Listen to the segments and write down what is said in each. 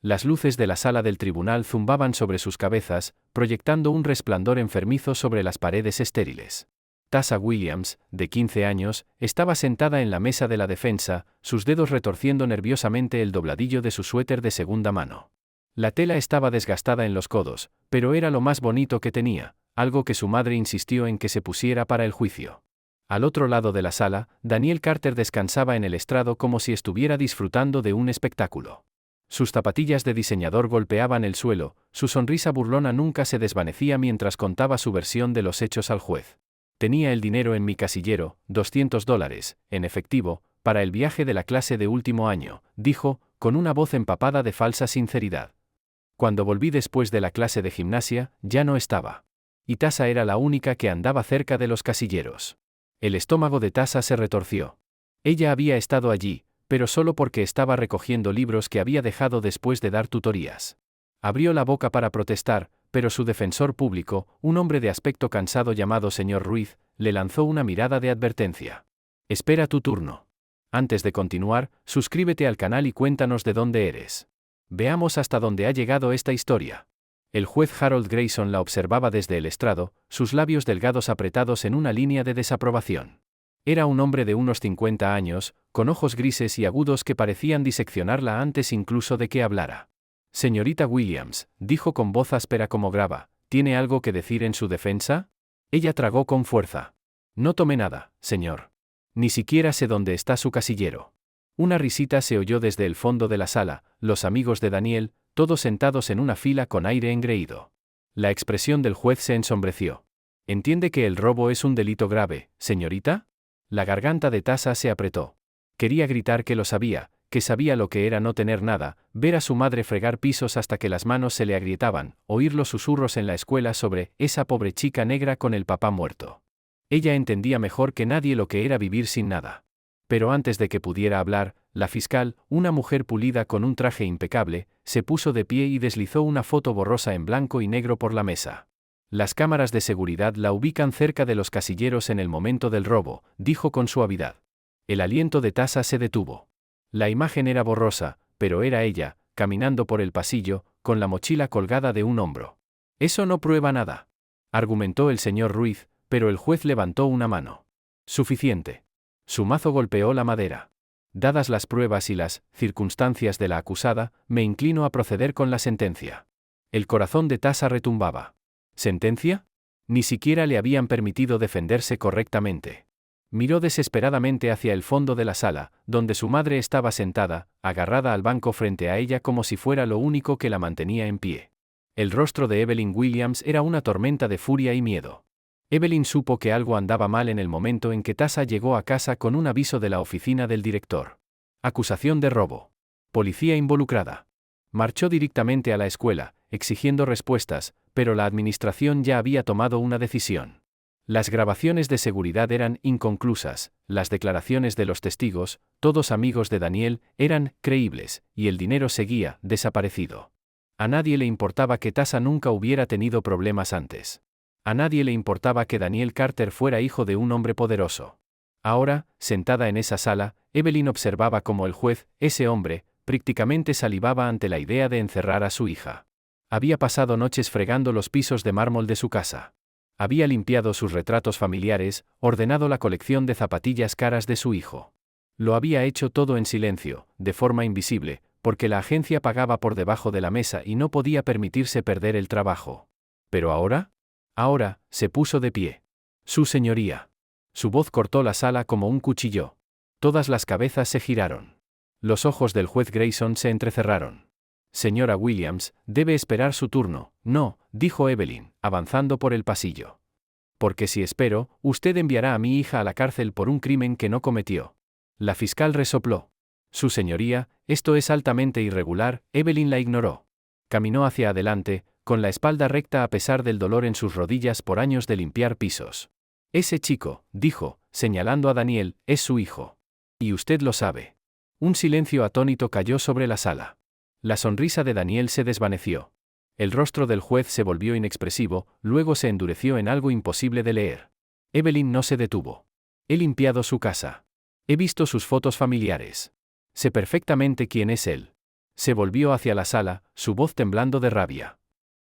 Las luces de la sala del tribunal zumbaban sobre sus cabezas, proyectando un resplandor enfermizo sobre las paredes estériles. Tasa Williams, de 15 años, estaba sentada en la mesa de la defensa, sus dedos retorciendo nerviosamente el dobladillo de su suéter de segunda mano. La tela estaba desgastada en los codos, pero era lo más bonito que tenía, algo que su madre insistió en que se pusiera para el juicio. Al otro lado de la sala, Daniel Carter descansaba en el estrado como si estuviera disfrutando de un espectáculo. Sus zapatillas de diseñador golpeaban el suelo, su sonrisa burlona nunca se desvanecía mientras contaba su versión de los hechos al juez. Tenía el dinero en mi casillero, $200, en efectivo, para el viaje de la clase de último año, dijo, con una voz empapada de falsa sinceridad. Cuando volví después de la clase de gimnasia, ya no estaba. Y Tasa era la única que andaba cerca de los casilleros. El estómago de Tasa se retorció. Ella había estado allí, pero solo porque estaba recogiendo libros que había dejado después de dar tutorías. Abrió la boca para protestar, pero su defensor público, un hombre de aspecto cansado llamado señor Ruiz, le lanzó una mirada de advertencia. Espera tu turno. Antes de continuar, suscríbete al canal y cuéntanos de dónde eres. Veamos hasta dónde ha llegado esta historia. El juez Harold Grayson la observaba desde el estrado, sus labios delgados apretados en una línea de desaprobación. Era un hombre de unos 50 años, con ojos grises y agudos que parecían diseccionarla antes incluso de que hablara. Señorita Williams, dijo con voz áspera como grava, ¿tiene algo que decir en su defensa? Ella tragó con fuerza. No tomé nada, señor. Ni siquiera sé dónde está su casillero. Una risita se oyó desde el fondo de la sala, los amigos de Daniel, todos sentados en una fila con aire engreído. La expresión del juez se ensombreció. ¿Entiende que el robo es un delito grave, señorita? La garganta de Tasa se apretó. Quería gritar que lo sabía, que sabía lo que era no tener nada, ver a su madre fregar pisos hasta que las manos se le agrietaban, oír los susurros en la escuela sobre esa pobre chica negra con el papá muerto. Ella entendía mejor que nadie lo que era vivir sin nada. Pero antes de que pudiera hablar, la fiscal, una mujer pulida con un traje impecable, se puso de pie y deslizó una foto borrosa en blanco y negro por la mesa. Las cámaras de seguridad la ubican cerca de los casilleros en el momento del robo, dijo con suavidad. El aliento de Tasa se detuvo. La imagen era borrosa, pero era ella, caminando por el pasillo, con la mochila colgada de un hombro. Eso no prueba nada, argumentó el señor Ruiz, pero el juez levantó una mano. Suficiente. Su mazo golpeó la madera. Dadas las pruebas y las circunstancias de la acusada, me inclino a proceder con la sentencia. El corazón de Tasa retumbaba. ¿Sentencia? Ni siquiera le habían permitido defenderse correctamente. Miró desesperadamente hacia el fondo de la sala, donde su madre estaba sentada, agarrada al banco frente a ella como si fuera lo único que la mantenía en pie. El rostro de Evelyn Williams era una tormenta de furia y miedo. Evelyn supo que algo andaba mal en el momento en que Tasa llegó a casa con un aviso de la oficina del director. Acusación de robo. Policía involucrada. Marchó directamente a la escuela, exigiendo respuestas, pero la administración ya había tomado una decisión. Las grabaciones de seguridad eran inconclusas, las declaraciones de los testigos, todos amigos de Daniel, eran creíbles, y el dinero seguía desaparecido. A nadie le importaba que Tasa nunca hubiera tenido problemas antes. A nadie le importaba que Daniel Carter fuera hijo de un hombre poderoso. Ahora, sentada en esa sala, Evelyn observaba cómo el juez, ese hombre, prácticamente salivaba ante la idea de encerrar a su hija. Había pasado noches fregando los pisos de mármol de su casa. Había limpiado sus retratos familiares, ordenado la colección de zapatillas caras de su hijo. Lo había hecho todo en silencio, de forma invisible, porque la agencia pagaba por debajo de la mesa y no podía permitirse perder el trabajo. Pero ahora, se puso de pie. Su señoría. Su voz cortó la sala como un cuchillo. Todas las cabezas se giraron. Los ojos del juez Grayson se entrecerraron. Señora Williams, debe esperar su turno. No, dijo Evelyn, avanzando por el pasillo. Porque si espero, usted enviará a mi hija a la cárcel por un crimen que no cometió. La fiscal resopló. Su señoría, esto es altamente irregular. Evelyn la ignoró. Caminó hacia adelante, con la espalda recta a pesar del dolor en sus rodillas por años de limpiar pisos. Ese chico, dijo, señalando a Daniel, es su hijo. Y usted lo sabe. Un silencio atónito cayó sobre la sala. La sonrisa de Daniel se desvaneció. El rostro del juez se volvió inexpresivo, luego se endureció en algo imposible de leer. Evelyn no se detuvo. He limpiado su casa. He visto sus fotos familiares. Sé perfectamente quién es él. Se volvió hacia la sala, su voz temblando de rabia.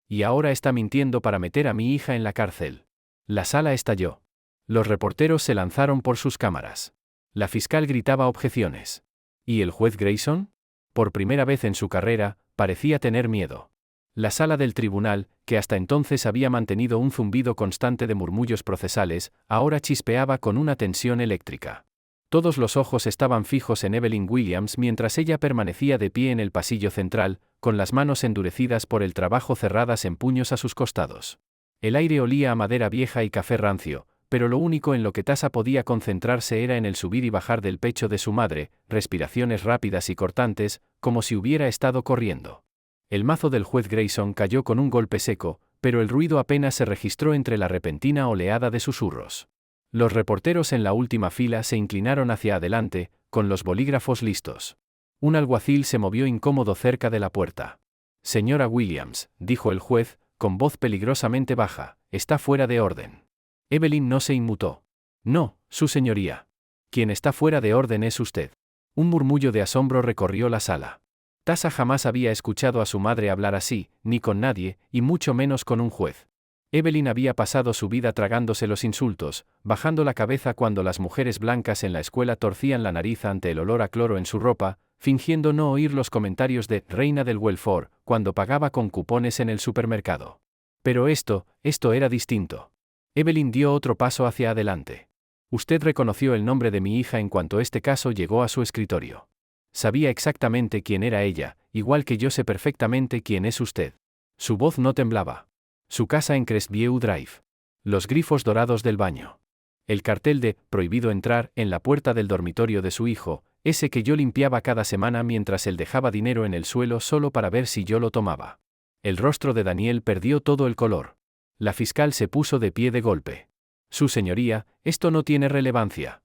Y ahora está mintiendo para meter a mi hija en la cárcel. La sala estalló. Los reporteros se lanzaron por sus cámaras. La fiscal gritaba objeciones. ¿Y el juez Grayson? Por primera vez en su carrera, parecía tener miedo. La sala del tribunal, que hasta entonces había mantenido un zumbido constante de murmullos procesales, ahora chispeaba con una tensión eléctrica. Todos los ojos estaban fijos en Evelyn Williams mientras ella permanecía de pie en el pasillo central, con las manos endurecidas por el trabajo cerradas en puños a sus costados. El aire olía a madera vieja y café rancio, pero lo único en lo que Tasha podía concentrarse era en el subir y bajar del pecho de su madre, respiraciones rápidas y cortantes, como si hubiera estado corriendo. El mazo del juez Grayson cayó con un golpe seco, pero el ruido apenas se registró entre la repentina oleada de susurros. Los reporteros en la última fila se inclinaron hacia adelante, con los bolígrafos listos. Un alguacil se movió incómodo cerca de la puerta. «Señora Williams», dijo el juez, con voz peligrosamente baja, «está fuera de orden». Evelyn no se inmutó. «No, su señoría. Quien está fuera de orden es usted». Un murmullo de asombro recorrió la sala. Tasha jamás había escuchado a su madre hablar así, ni con nadie, y mucho menos con un juez. Evelyn había pasado su vida tragándose los insultos, bajando la cabeza cuando las mujeres blancas en la escuela torcían la nariz ante el olor a cloro en su ropa, fingiendo no oír los comentarios de «reina del welfare» cuando pagaba con cupones en el supermercado. Pero esto era distinto. Evelyn dio otro paso hacia adelante. «Usted reconoció el nombre de mi hija en cuanto este caso llegó a su escritorio. Sabía exactamente quién era ella, igual que yo sé perfectamente quién es usted». Su voz no temblaba. Su casa en Crestview Drive. Los grifos dorados del baño. El cartel de «prohibido entrar» en la puerta del dormitorio de su hijo, ese que yo limpiaba cada semana mientras él dejaba dinero en el suelo solo para ver si yo lo tomaba. El rostro de Daniel perdió todo el color. La fiscal se puso de pie de golpe. «Su señoría, esto no tiene relevancia».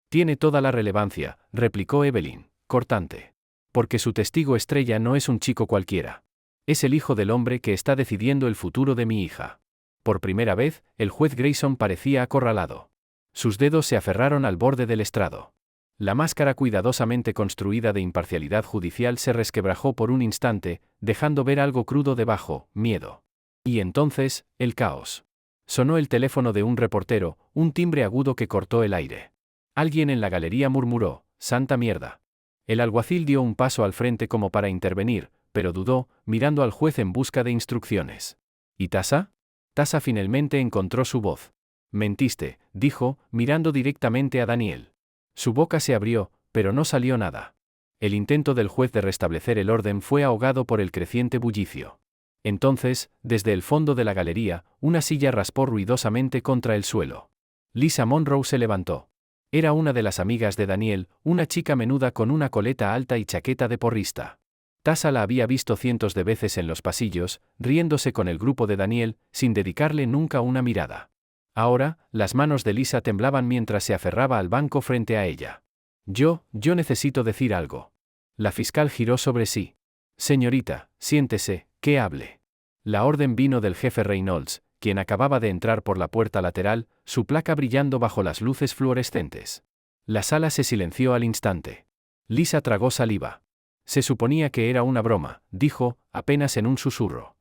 «Tiene toda la relevancia», replicó Evelyn, cortante. «Porque su testigo estrella no es un chico cualquiera. Es el hijo del hombre que está decidiendo el futuro de mi hija». Por primera vez, el juez Grayson parecía acorralado. Sus dedos se aferraron al borde del estrado. La máscara cuidadosamente construida de imparcialidad judicial se resquebrajó por un instante, dejando ver algo crudo debajo, miedo. Y entonces, el caos. Sonó el teléfono de un reportero, un timbre agudo que cortó el aire. Alguien en la galería murmuró, «¡Santa mierda!». El alguacil dio un paso al frente como para intervenir, pero dudó, mirando al juez en busca de instrucciones. ¿Y Tasha? Tasha finalmente encontró su voz. «Mentiste», dijo, mirando directamente a Daniel. Su boca se abrió, pero no salió nada. El intento del juez de restablecer el orden fue ahogado por el creciente bullicio. Entonces, desde el fondo de la galería, una silla raspó ruidosamente contra el suelo. Lisa Monroe se levantó. Era una de las amigas de Daniel, una chica menuda con una coleta alta y chaqueta de porrista. Tasha la había visto cientos de veces en los pasillos, riéndose con el grupo de Daniel, sin dedicarle nunca una mirada. Ahora, las manos de Lisa temblaban mientras se aferraba al banco frente a ella. Yo necesito decir algo». La fiscal giró sobre sí. «Señorita, siéntese, que hable». La orden vino del jefe Reynolds, quien acababa de entrar por la puerta lateral, su placa brillando bajo las luces fluorescentes. La sala se silenció al instante. Lisa tragó saliva. «Se suponía que era una broma», dijo, apenas en un susurro.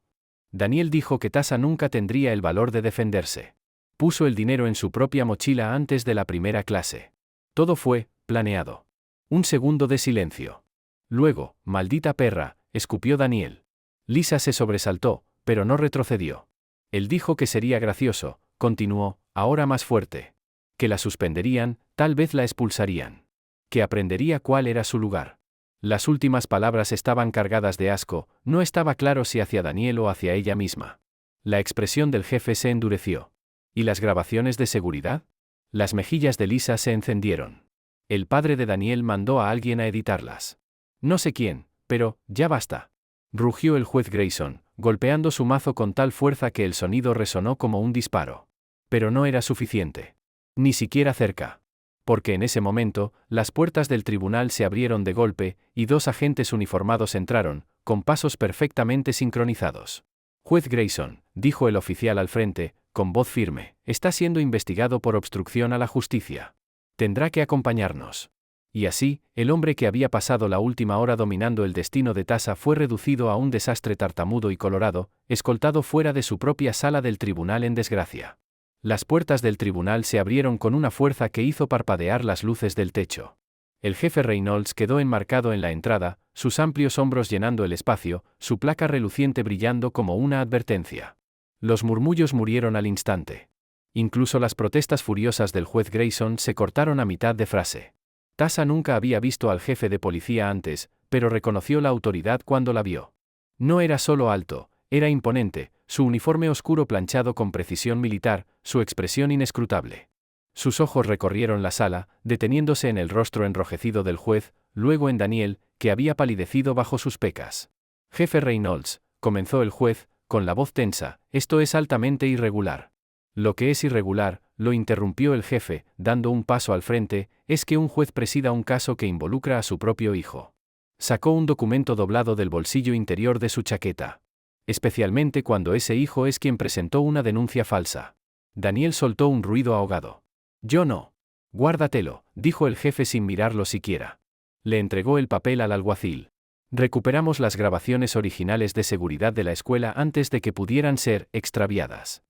Daniel dijo que Tasha nunca tendría el valor de defenderse. Puso el dinero en su propia mochila antes de la primera clase. Todo fue planeado. Un segundo de silencio. Luego, «Maldita perra», escupió Daniel. Lisa se sobresaltó, pero no retrocedió. Él dijo que sería gracioso, continuó, ahora más fuerte. Que la suspenderían, tal vez la expulsarían. Que aprendería cuál era su lugar. Las últimas palabras estaban cargadas de asco, no estaba claro si hacia Daniel o hacia ella misma. La expresión del jefe se endureció. ¿Y las grabaciones de seguridad? Las mejillas de Lisa se encendieron. El padre de Daniel mandó a alguien a editarlas. No sé quién, pero, ya basta. Rugió el juez Grayson, golpeando su mazo con tal fuerza que el sonido resonó como un disparo. Pero no era suficiente. Ni siquiera cerca. Porque en ese momento, las puertas del tribunal se abrieron de golpe, y dos agentes uniformados entraron, con pasos perfectamente sincronizados. «Juez Grayson», dijo el oficial al frente, con voz firme, «está siendo investigado por obstrucción a la justicia. Tendrá que acompañarnos». Y así, el hombre que había pasado la última hora dominando el destino de Tasa fue reducido a un desastre tartamudo y colorado, escoltado fuera de su propia sala del tribunal en desgracia. Las puertas del tribunal se abrieron con una fuerza que hizo parpadear las luces del techo. El jefe Reynolds quedó enmarcado en la entrada, sus amplios hombros llenando el espacio, su placa reluciente brillando como una advertencia. Los murmullos murieron al instante. Incluso las protestas furiosas del juez Grayson se cortaron a mitad de frase. Tasa nunca había visto al jefe de policía antes, pero reconoció la autoridad cuando la vio. No era solo alto, era imponente, su uniforme oscuro planchado con precisión militar, su expresión inescrutable. Sus ojos recorrieron la sala, deteniéndose en el rostro enrojecido del juez, luego en Daniel, que había palidecido bajo sus pecas. Jefe Reynolds, comenzó el juez, con la voz tensa, esto es altamente irregular. Lo que es irregular, lo interrumpió el jefe, dando un paso al frente, es que un juez presida un caso que involucra a su propio hijo. Sacó un documento doblado del bolsillo interior de su chaqueta. Especialmente cuando ese hijo es quien presentó una denuncia falsa. Daniel soltó un ruido ahogado. Yo no. Guárdatelo, dijo el jefe sin mirarlo siquiera. Le entregó el papel al alguacil. Recuperamos las grabaciones originales de seguridad de la escuela antes de que pudieran ser extraviadas.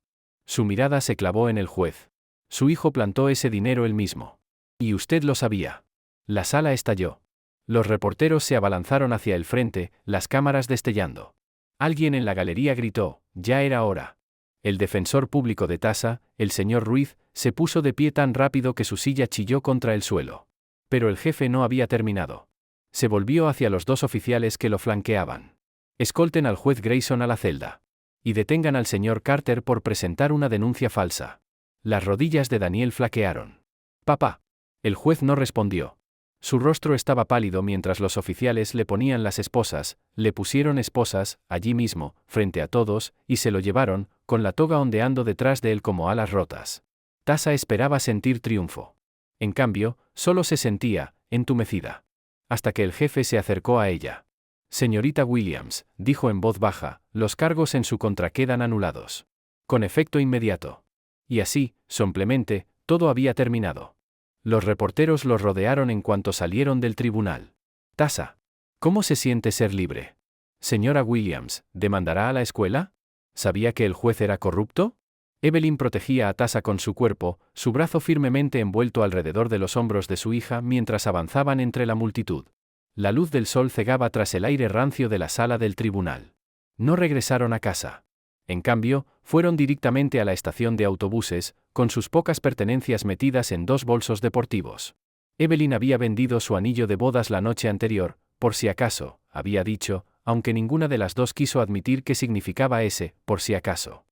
Su mirada se clavó en el juez. Su hijo plantó ese dinero él mismo. Y usted lo sabía. La sala estalló. Los reporteros se abalanzaron hacia el frente, las cámaras destellando. Alguien en la galería gritó, ya era hora. El defensor público de Tasa, el señor Ruiz, se puso de pie tan rápido que su silla chilló contra el suelo. Pero el jefe no había terminado. Se volvió hacia los dos oficiales que lo flanqueaban. Escolten al juez Grayson a la celda. Y detengan al señor Carter por presentar una denuncia falsa. Las rodillas de Daniel flaquearon. Papá. El juez no respondió. Su rostro estaba pálido mientras los oficiales le ponían las esposas, le pusieron esposas, allí mismo, frente a todos, y se lo llevaron, con la toga ondeando detrás de él como alas rotas. Tasa esperaba sentir triunfo. En cambio, solo se sentía, entumecida. Hasta que el jefe se acercó a ella. Señorita Williams, dijo en voz baja, los cargos en su contra quedan anulados. Con efecto inmediato. Y así, somplemente, todo había terminado. Los reporteros los rodearon en cuanto salieron del tribunal. Tasa. ¿Cómo se siente ser libre? Señora Williams, ¿demandará a la escuela? ¿Sabía que el juez era corrupto? Evelyn protegía a Tasa con su cuerpo, su brazo firmemente envuelto alrededor de los hombros de su hija mientras avanzaban entre la multitud. La luz del sol cegaba tras el aire rancio de la sala del tribunal. No regresaron a casa. En cambio, fueron directamente a la estación de autobuses, con sus pocas pertenencias metidas en 2 bolsos deportivos. Evelyn había vendido su anillo de bodas la noche anterior, por si acaso, había dicho, aunque ninguna de las dos quiso admitir qué significaba ese, por si acaso.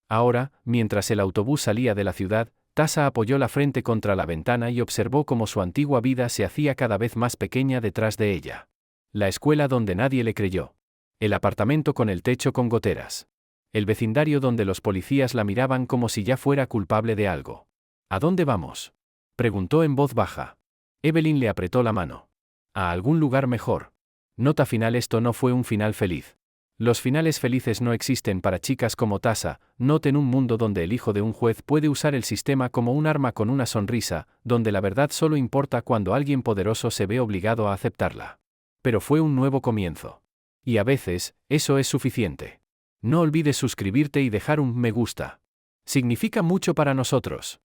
Ahora, mientras el autobús salía de la ciudad, Tasa apoyó la frente contra la ventana y observó cómo su antigua vida se hacía cada vez más pequeña detrás de ella. La escuela donde nadie le creyó. El apartamento con el techo con goteras. El vecindario donde los policías la miraban como si ya fuera culpable de algo. ¿A dónde vamos?, preguntó en voz baja. Evelyn le apretó la mano. A algún lugar mejor. Nota final: esto no fue un final feliz. Los finales felices no existen para chicas como Tasa, not en un mundo donde el hijo de un juez puede usar el sistema como un arma con una sonrisa, donde la verdad solo importa cuando alguien poderoso se ve obligado a aceptarla. Pero fue un nuevo comienzo. Y a veces, eso es suficiente. No olvides suscribirte y dejar un me gusta. Significa mucho para nosotros.